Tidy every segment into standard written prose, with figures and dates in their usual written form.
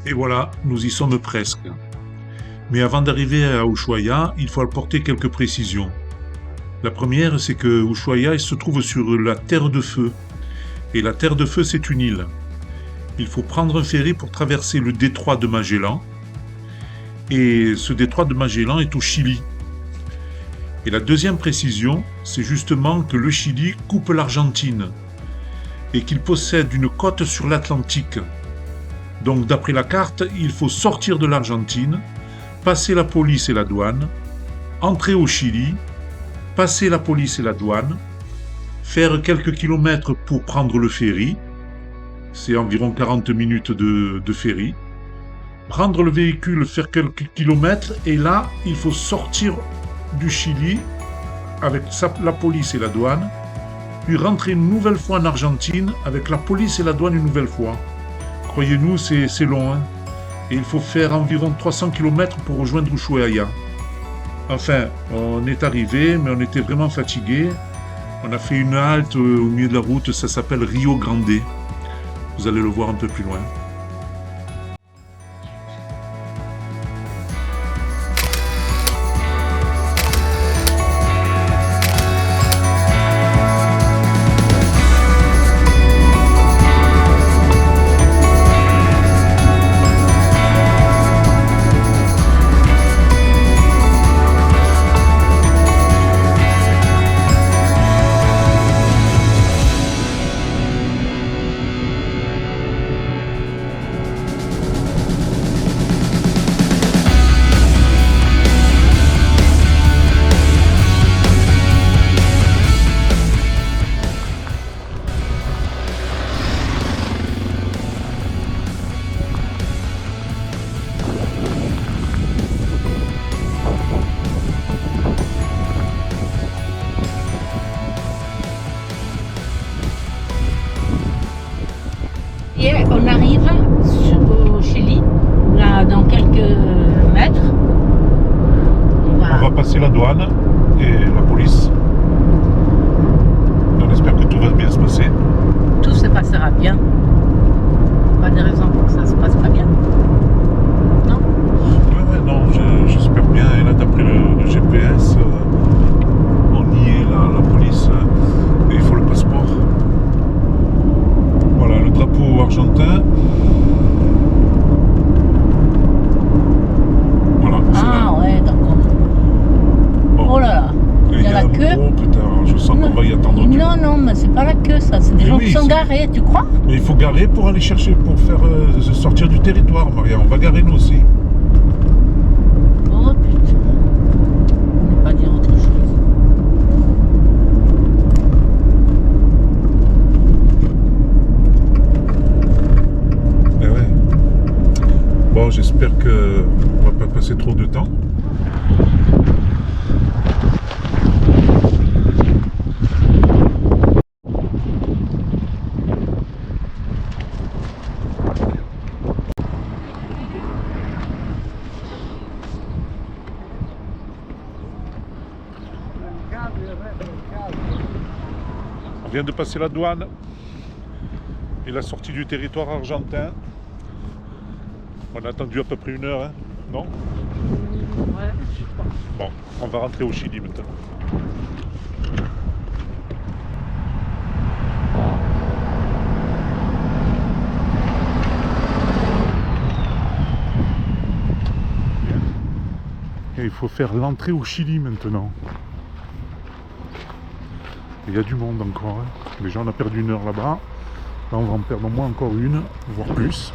Et voilà, nous y sommes presque. Mais avant d'arriver à Ushuaia, il faut apporter quelques précisions. La première, c'est que Ushuaia se trouve sur la Terre de Feu. Et la Terre de Feu, c'est une île. Il faut prendre un ferry pour traverser le détroit de Magellan. Et ce détroit de Magellan est au Chili. Et la deuxième précision, c'est justement que le Chili coupe l'Argentine et qu'il possède une côte sur l'Atlantique. Donc d'après la carte, il faut sortir de l'Argentine, passer la police et la douane, entrer au Chili, passer la police et la douane, faire quelques kilomètres pour prendre le ferry, c'est environ 40 minutes de ferry, prendre le véhicule, faire quelques kilomètres, et là, il faut sortir du Chili avec la police et la douane, puis rentrer une nouvelle fois en Argentine avec la police et la douane une nouvelle fois. Croyez-nous, c'est long, hein, et il faut faire environ 300 km pour rejoindre Ushuaia. Enfin, on est arrivé, mais on était vraiment fatigués. On a fait une halte au milieu de la route, ça s'appelle Rio Grande. Vous allez le voir un peu plus loin. Et on arrive au Chili, là, dans quelques mètres. On va passer la douane et la police. On espère que tout va bien se passer. Tout se passera bien. Pas de raison pour que ça se passe pas bien. Non? Ouais, non, j'espère bien. Et là, d'après le GPS, on y est, la police. Et il faut le passeport. Voilà, le drapeau argentin. Voilà, c'est là. Ah ouais, d'accord. Bon. Oh là là, il y a la queue. Oh putain, je sens qu'on va y attendre. Non, mais c'est pas la queue, ça. C'est des gens qui sont garés, tu crois? Mais il faut garer pour aller chercher, pour faire sortir du territoire, Maria. On va garer nous aussi. Oh putain. On ne pas dire autre chose. Eh ouais. Bon, j'espère que on va pas passer trop de temps. On vient de passer la douane et la sortie du territoire argentin. On a attendu à peu près 1 heure, hein, non? Ouais, je sais pas. Bon, on va rentrer au Chili maintenant. Et il faut faire l'entrée au Chili maintenant. Il y a du monde encore. Hein. Déjà on a perdu 1 heure là-bas. Là on va en perdre au moins encore 1, voire plus.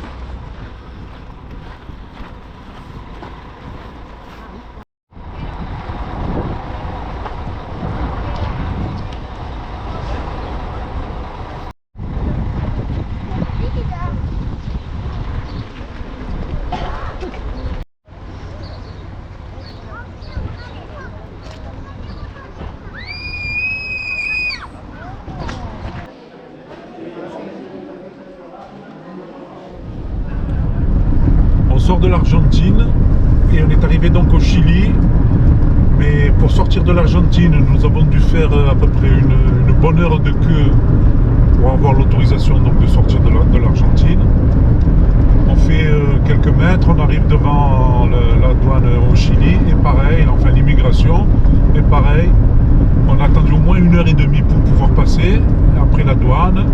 De l'Argentine et on est arrivé donc au Chili, mais pour sortir de l'Argentine nous avons dû faire à peu près une bonne heure de queue pour avoir l'autorisation donc de sortir de l'Argentine. On fait fait quelques mètres, on arrive devant la douane au Chili, et pareil, enfin l'immigration, et pareil, on a attendu au moins 1h30 pour pouvoir passer, après la douane,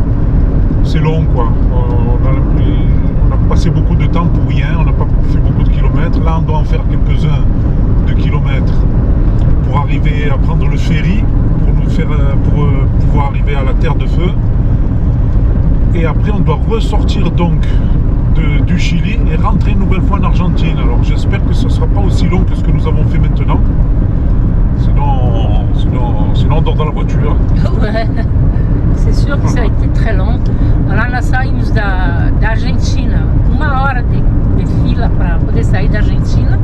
c'est long quoi, on a passé beaucoup de temps pour rien, on n'a pas fait beaucoup de kilomètres, là on doit en faire quelques-uns de kilomètres pour arriver à prendre le ferry, pour pouvoir arriver à la Terre de Feu, et après on doit ressortir donc du Chili et rentrer une nouvelle fois en Argentine. Alors j'espère que ce ne sera pas aussi long que ce que nous avons fait maintenant. Sinon on dort dans la voiture. Ouais, c'est sûr que ça a été très long. Lá nós saímos da Argentina, 1 hora de fila para poder sair da Argentina.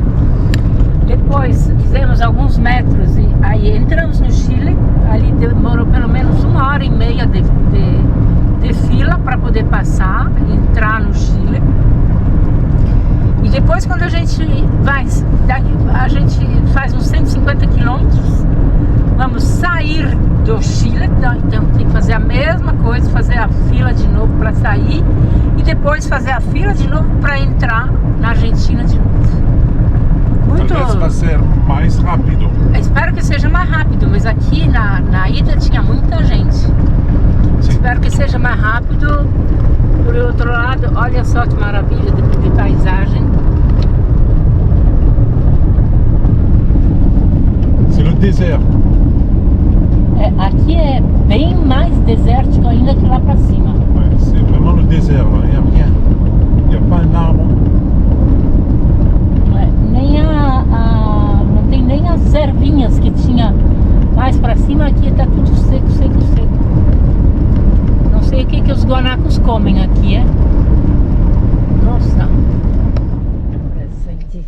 Depois fizemos alguns metros e aí entramos no Chile. Ali demorou pelo menos 1h30 de fila para poder passar, entrar no Chile. E depois quando a gente faz uns 150 quilômetros, vamos sair do Chile, então tem que fazer a mesma coisa, fazer a fila de novo para sair e depois fazer a fila de novo para entrar na Argentina de novo. Muito... Talvez vai ser mais rápido. Espero que seja mais rápido, mas aqui na ida tinha muita gente. Sim. Espero que seja mais rápido. Por outro lado, olha só que maravilha de paisagem. C'est le désert. Aqui é bem mais desértico ainda que lá para cima. Ouais, c'est vraiment le désert, là. Il n'y a rien. Il n'y a pas un arbre. Não tem nem as ervinhas que tinha mais para cima, aqui está tudo seco, seco, seco. Não sei o que os guanacos comem aqui, é? Nossa. Interessante.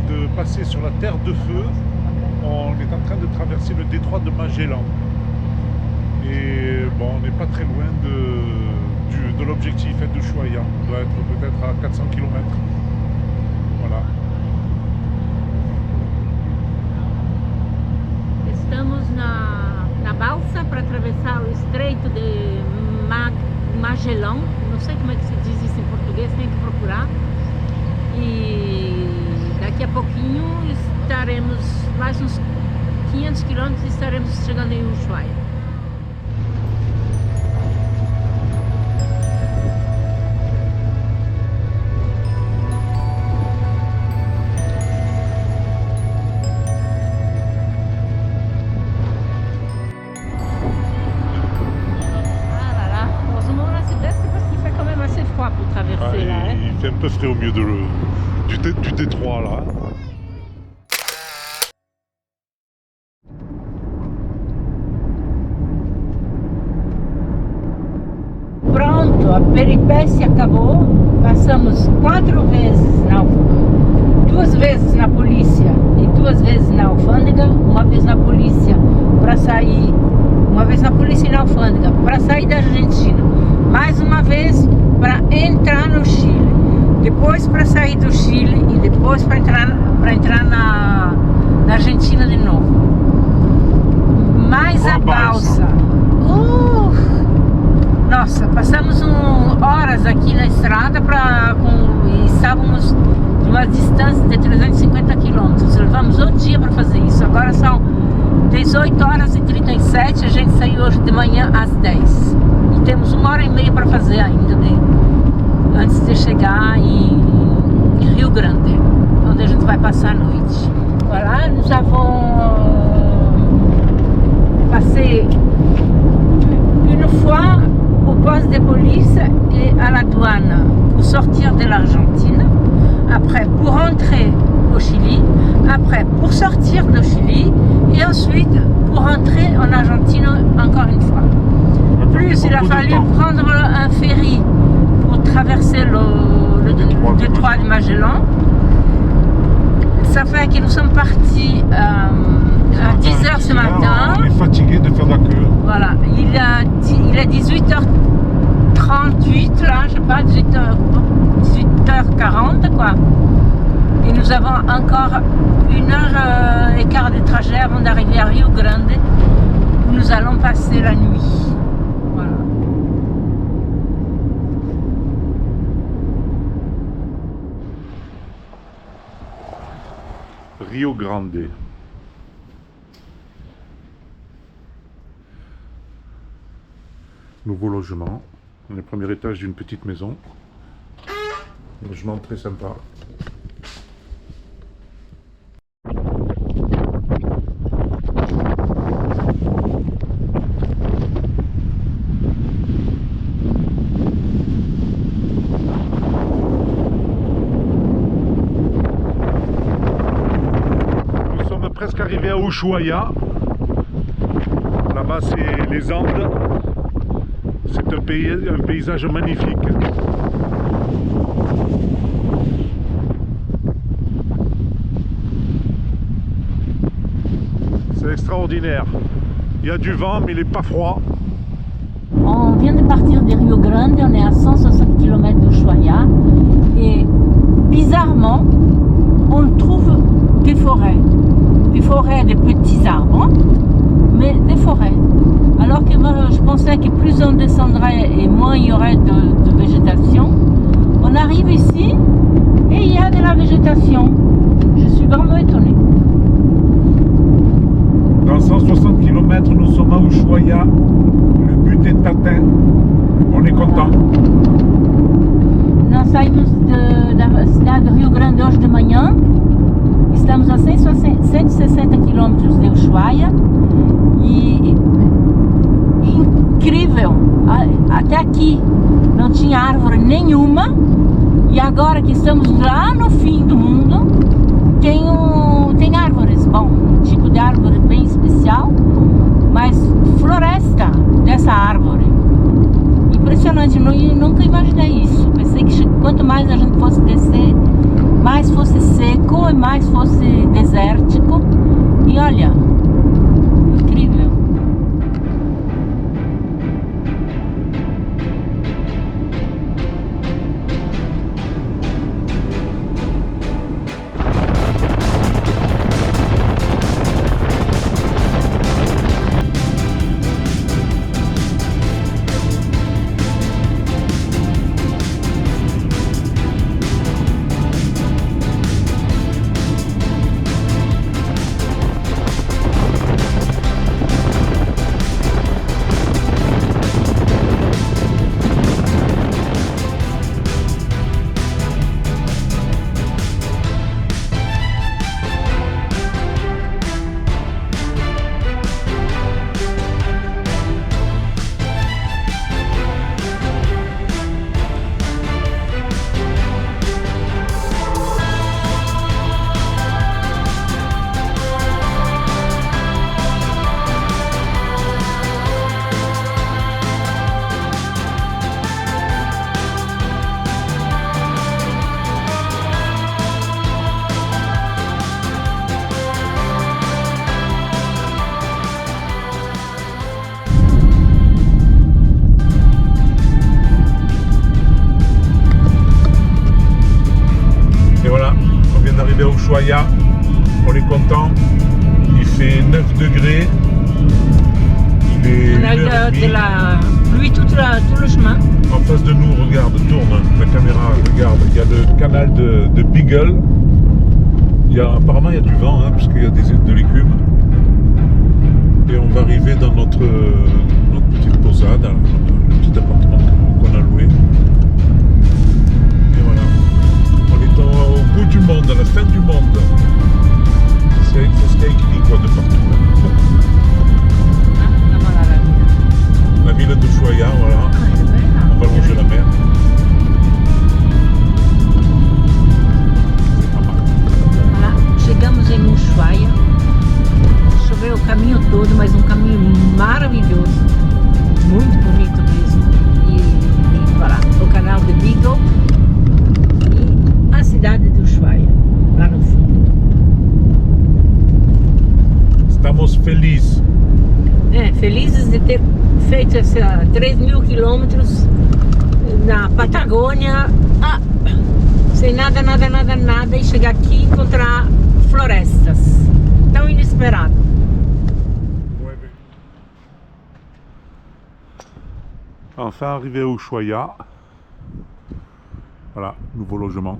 De passer sur la Terre de Feu, on est en train de traverser le détroit de Magellan. Et bon, on n'est pas très loin de l'objectif d'Ushuaia. On doit être peut-être à 400 km. Voilà. Estamos na balsa para atravessar o Estreito de Magellan. Não sei como é que se diz isso em português, tem que procurar. E daqui a pouquinho estaremos, mais uns 500 quilômetros, e estaremos chegando em Ushuaia. il fait un peu frais au milieu du détroit là. Pronto, a peripécia acabou. Passamos 4 vezes, duas vezes na polícia e 2 vezes na alfândega, uma vez na polícia para sair, uma vez na polícia e na alfândega para sair da Argentina, mais uma vez para entrar no Chile, depois para sair do Chile e depois para entrar na Argentina de novo. Mais a balsa. Nossa, passamos horas aqui na estrada e estávamos de uma distância de 350 quilômetros. Levamos um dia para fazer isso. Agora são 18h37, a gente saiu hoje de manhã às 10. E temos 1h30 para fazer ainda, antes de chegar em Rio Grande, onde a gente vai passar a noite. Voilà, nous avons passé une fois au poste de police et à la douane pour sortir de l'Argentine, après pour rentrer au Chili, après pour sortir du Chili et ensuite pour rentrer en Argentine encore une fois. Plus il a fallu prendre un ferry pour traverser le détroit de Magellan. Ça fait que nous sommes partis à 10h ce matin. On est fatigué de faire la queue. Voilà, il est 18h38 là, je sais pas, 18h40 quoi. Et nous avons encore 1h15 de trajet avant d'arriver à Rio Grande, où nous allons passer la nuit. Voilà. Rio Grande. Nouveau logement. On est au premier étage d'une petite maison. Logement très sympa. Nous sommes presque arrivés à Ushuaia. Là-bas, c'est les Andes. C'est un paysage magnifique. C'est extraordinaire. Il y a du vent, mais il n'est pas froid. On vient de partir de Rio Grande, on est à 160 km d'Ushuaia et bizarrement, on trouve des forêts de petits arbres, mais des forêts. Alors que moi, je pensais que plus on descendrait et moins il y aurait de végétation. On arrive ici et il y a de la végétation. Je suis vraiment étonnée. Dans 160 km, nous sommes à Ushuaia. Le but est atteint. On est content. Nós saímos da cidade do Rio Grande hoje de manhã. Estamos a 160 km de Ushuaia. E incrível, até aqui não tinha árvore nenhuma e agora que estamos lá no fim do mundo tem árvores, bom, um tipo de árvore bem especial, mas floresta dessa árvore, impressionante, nunca imaginei isso. Pensei que quanto mais a gente fosse descer, mais fosse seco e mais fosse desértico, e olha, incrível. Ushuaia. On est content. Il fait 9 degrés. Il est On a 1h30. de la pluie tout le chemin. En face de nous, regarde, tourne la caméra, regarde. Il y a le canal de Beagle. Apparemment, il y a du vent, hein, parce qu'il y a de l'écume. Et on va arriver dans notre petite posade, le petit appartement qu'on a loué. Et voilà. On est au bout du monde, à la fin du monde. C'est ce qu'il y a écrit quoi de partout. Ah, voilà la ville. La ville de Ushuaia, voilà. Ah, è bella. On va longer la mer. Lá, chegamos em Ushuaia. Choveu o caminho todo, mas um caminho maravilhoso. Muito bonito mesmo. E voilà, o canal de Beagle e a cidade de Ushuaia, lá no fundo. Estamos felizes. Felizes de ter feito esses 3.000 quilômetros na Patagônia, sem nada e chegar aqui e encontrar florestas. Tão inesperado. Enfin arrivé à Ushuaia. Voilà, nouveau logement.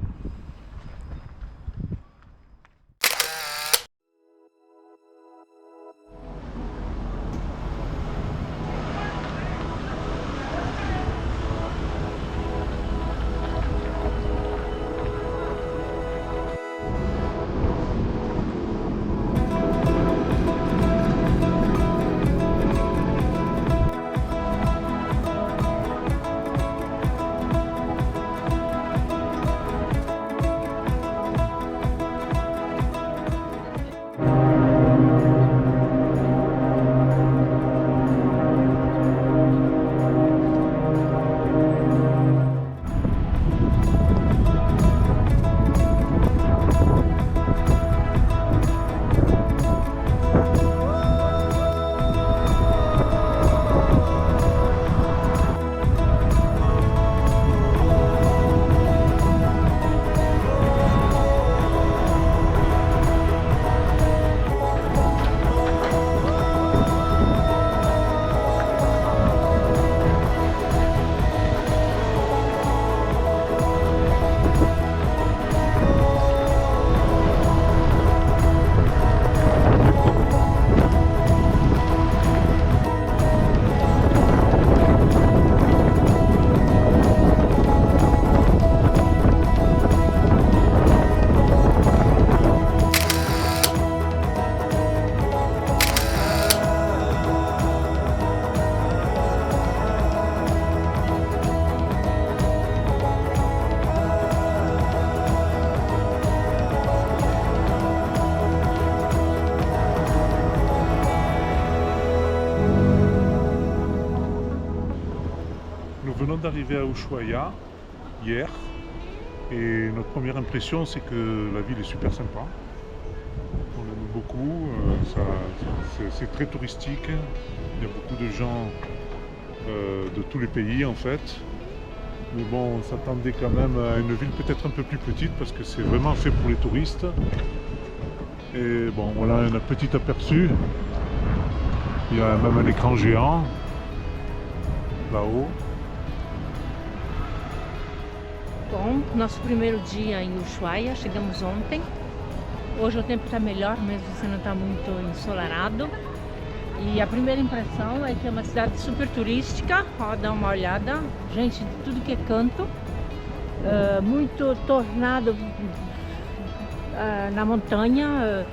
Nous venons d'arriver à Ushuaia hier et notre première impression c'est que la ville est super sympa. On aime beaucoup, c'est très touristique, il y a beaucoup de gens de tous les pays en fait. Mais bon, on s'attendait quand même à une ville peut-être un peu plus petite parce que c'est vraiment fait pour les touristes. Et bon, voilà un petit aperçu. Il y a même un écran géant là-haut. Bom, nosso primeiro dia em Ushuaia, chegamos ontem. Hoje o tempo está melhor, mesmo se não está muito ensolarado. E a primeira impressão é que é uma cidade super turística. Ó, dá uma olhada, gente de tudo que é canto. Muito tornado na montanha,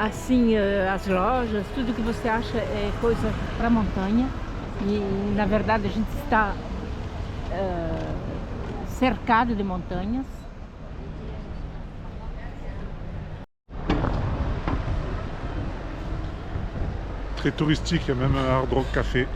assim, as lojas, tudo que você acha é coisa para montanha. E na verdade a gente está cercado de montanhas. Très touristique, il y a même un Hard Rock Café.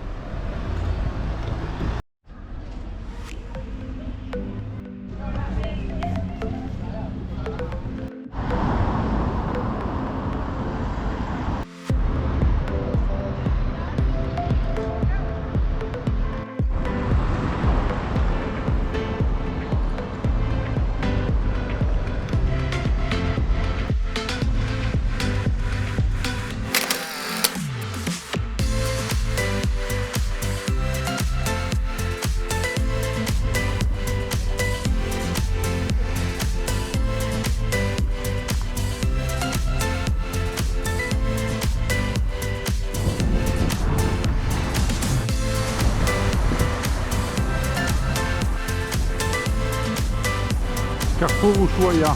Carrefour Ushuaïa.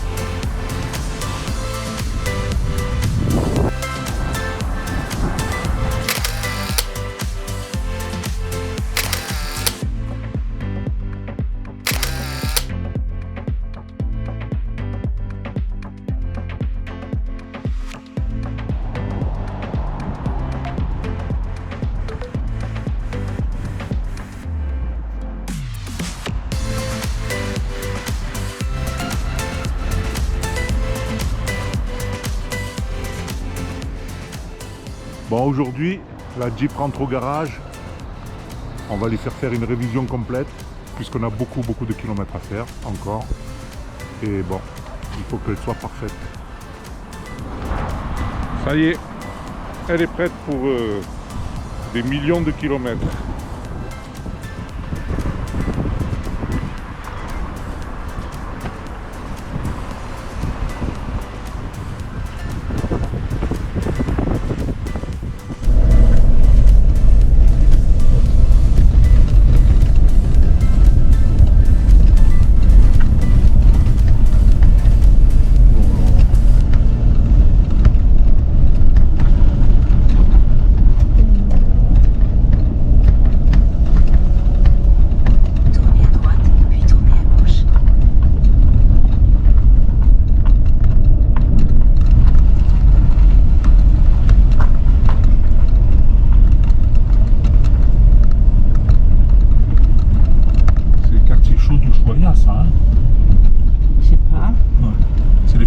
Bon, aujourd'hui, la Jeep rentre au garage. On va lui faire une révision complète, puisqu'on a beaucoup de kilomètres à faire encore. Et bon, il faut qu'elle soit parfaite. Ça y est, elle est prête pour des millions de kilomètres.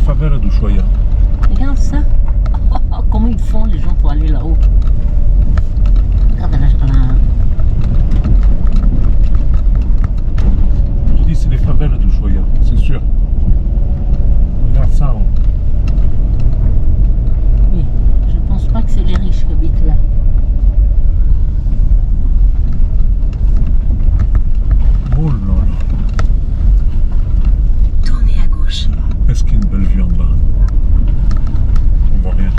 Favela do Ushuaïa. Regarde ça. Comment ils font les gens pour aller là-haut. Regarde là. Je dis c'est les favelas du Ushuaïa, c'est sûr. Regarde ça. Oui, je pense pas que c'est les riches qui habitent là. Oh là là. Tournez à gauche. Est-ce qu'il y a une belle vue en bas? On voit rien.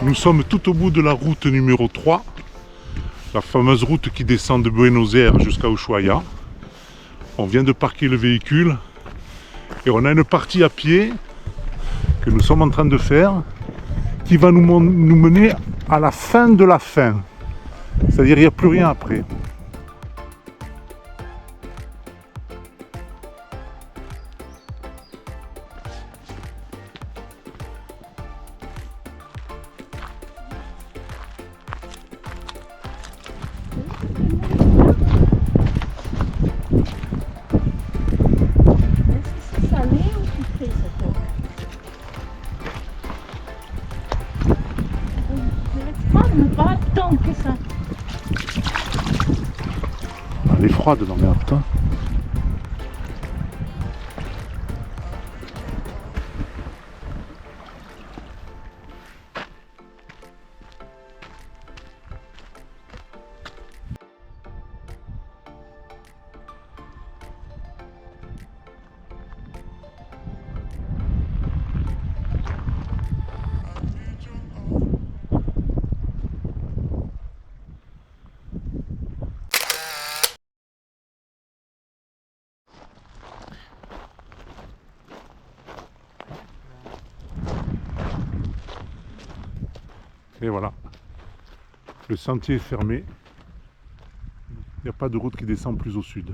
Nous sommes tout au bout de la route numéro 3, la fameuse route qui descend de Buenos Aires jusqu'à Ushuaia. On vient de parquer le véhicule et on a une partie à pied que nous sommes en train de faire qui va nous mener à la fin de la fin. C'est-à-dire il n'y a plus rien après. Pas tant que ça. Elle est froide, non mais putain. Et voilà, le sentier est fermé, il n'y a pas de route qui descend plus au sud.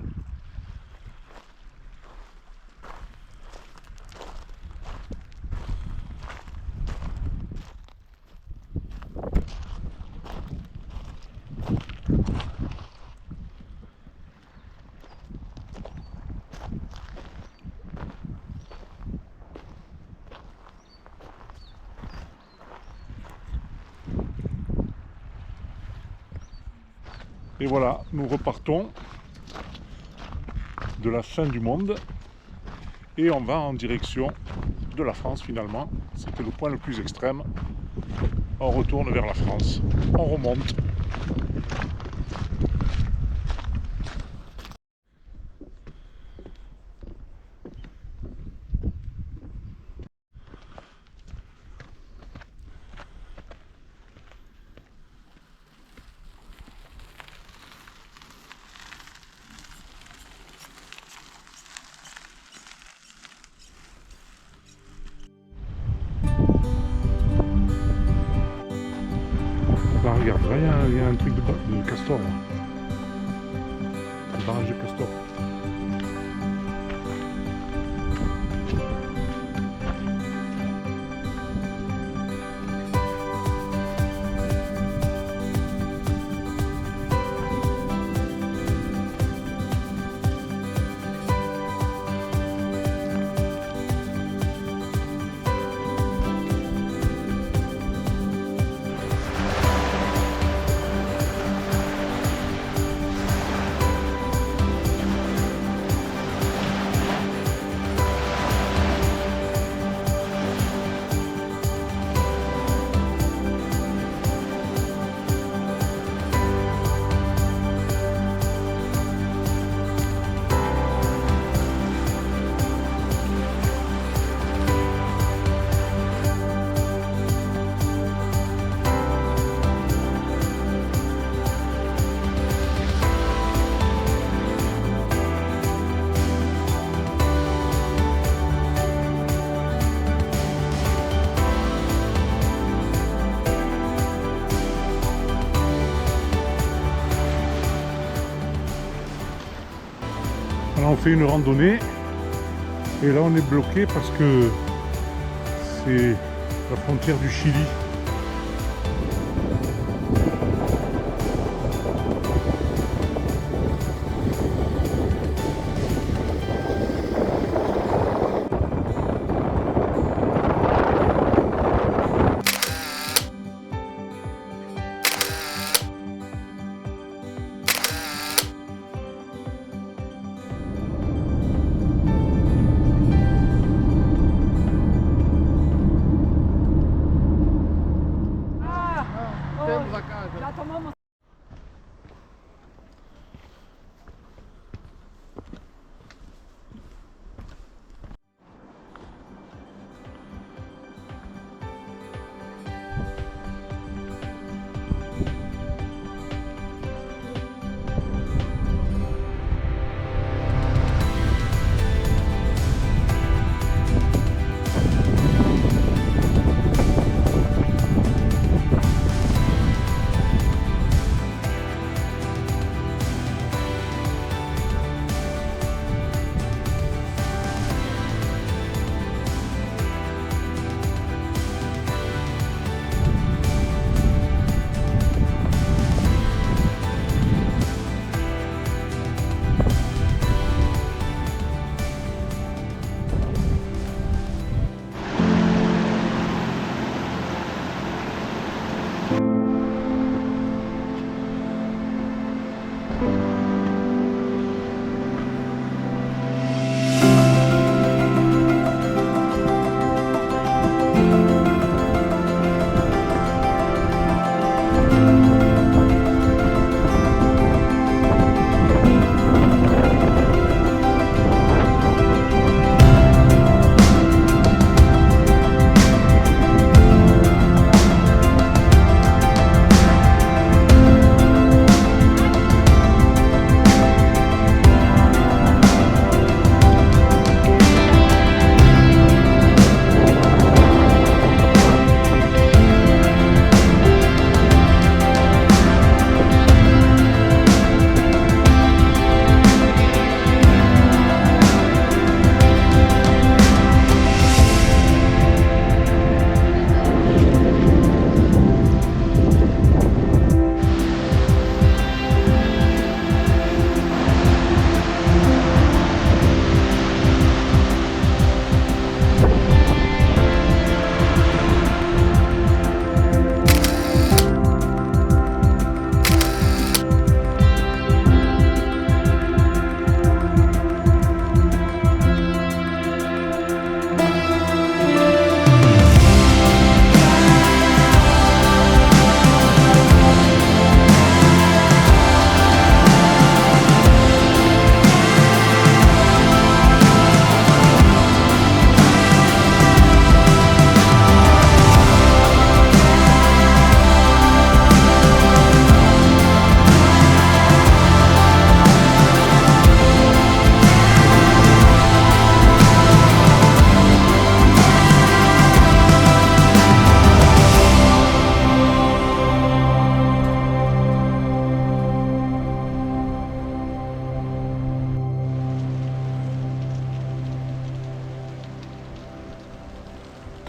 Et voilà, nous repartons de la fin du monde et on va en direction de la France finalement. C'était le point le plus extrême. On retourne vers la France, on remonte. Là, regarde, là, il y a un truc de castor là. Un barrage de castor. Alors on fait une randonnée et là on est bloqué parce que c'est la frontière du Chili.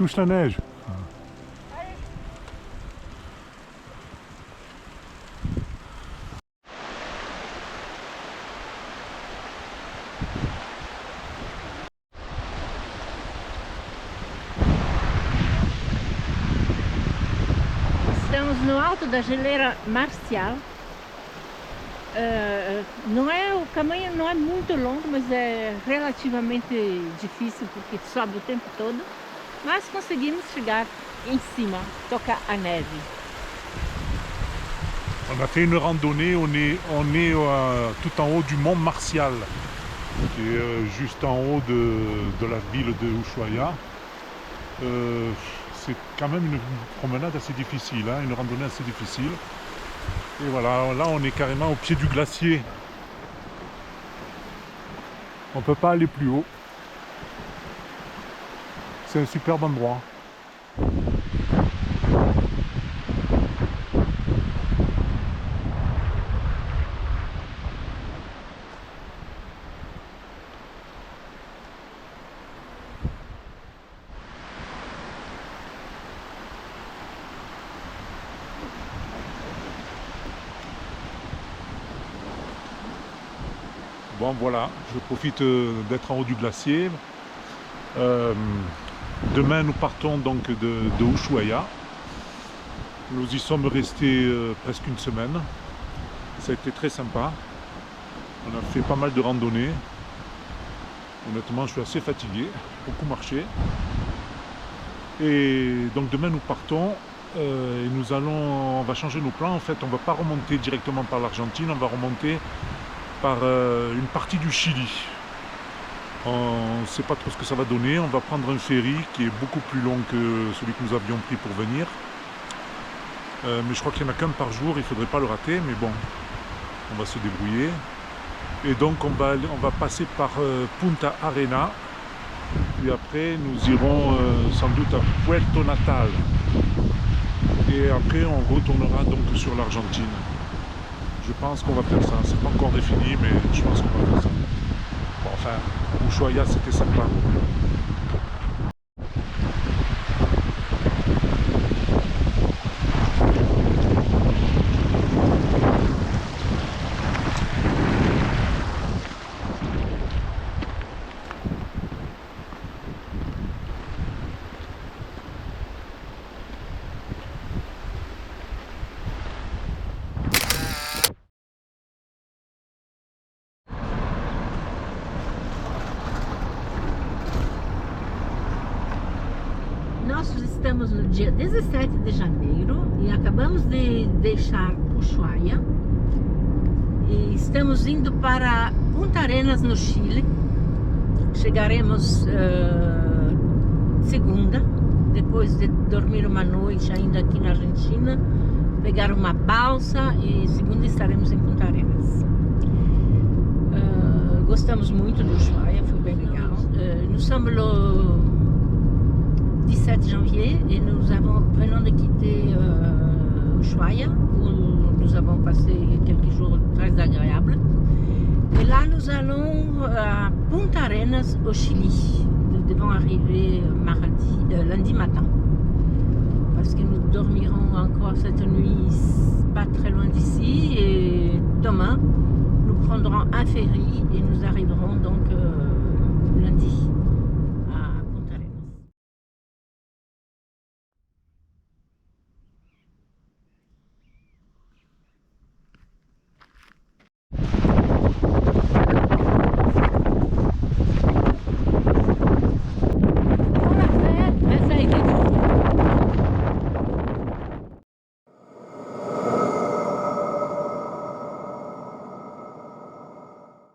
touche la neige. Estamos no alto da geleira Marcial. O caminho não é muito longo, mas é relativamente difícil porque sobe o tempo todo. Mas conseguimos chegar em cima, tocar a neve. On a fait une randonnée, on est tout en haut du mont Martial, qui est juste en haut de la ville de Ushuaia. C'est quand même une promenade assez difficile, hein, une randonnée assez difficile. Et voilà, là on est carrément au pied du glacier. On ne peut pas aller plus haut. C'est un superbe endroit. Bon voilà, je profite d'être en haut du glacier. Demain nous partons donc de Ushuaia. Nous y sommes restés presque une semaine. Ça a été très sympa. On a fait pas mal de randonnées. Honnêtement je suis assez fatigué, beaucoup marché. Et donc demain nous partons et on va changer nos plans. En fait on ne va pas remonter directement par l'Argentine, on va remonter par une partie du Chili. On ne sait pas trop ce que ça va donner. On va prendre un ferry qui est beaucoup plus long que celui que nous avions pris pour venir. Mais je crois qu'il n'y en a qu'un par jour, il ne faudrait pas le rater, mais bon, on va se débrouiller. Et donc on va passer par Punta Arena. Puis après nous irons sans doute à Puerto Natal. Et après on retournera donc sur l'Argentine. Je pense qu'on va faire ça, c'est pas encore défini, mais je pense qu'on va faire ça. Bon, enfin, Ushuaia c'était sympa. Nós estamos no dia 17 de janeiro e acabamos de deixar Ushuaia e estamos indo para Punta Arenas, no Chile. Chegaremos segunda, depois de dormir uma noite ainda aqui na Argentina, pegar uma balsa e segunda estaremos em Punta Arenas. Gostamos muito de Ushuaia, foi bem legal. Nous sommes le 17 janvier et nous venons de quitter Ushuaia où nous avons passé quelques jours très agréables. Et là nous allons à Punta Arenas au Chili. Nous devons arriver lundi matin parce que nous dormirons encore cette nuit pas très loin d'ici et demain nous prendrons un ferry et nous arriverons donc lundi.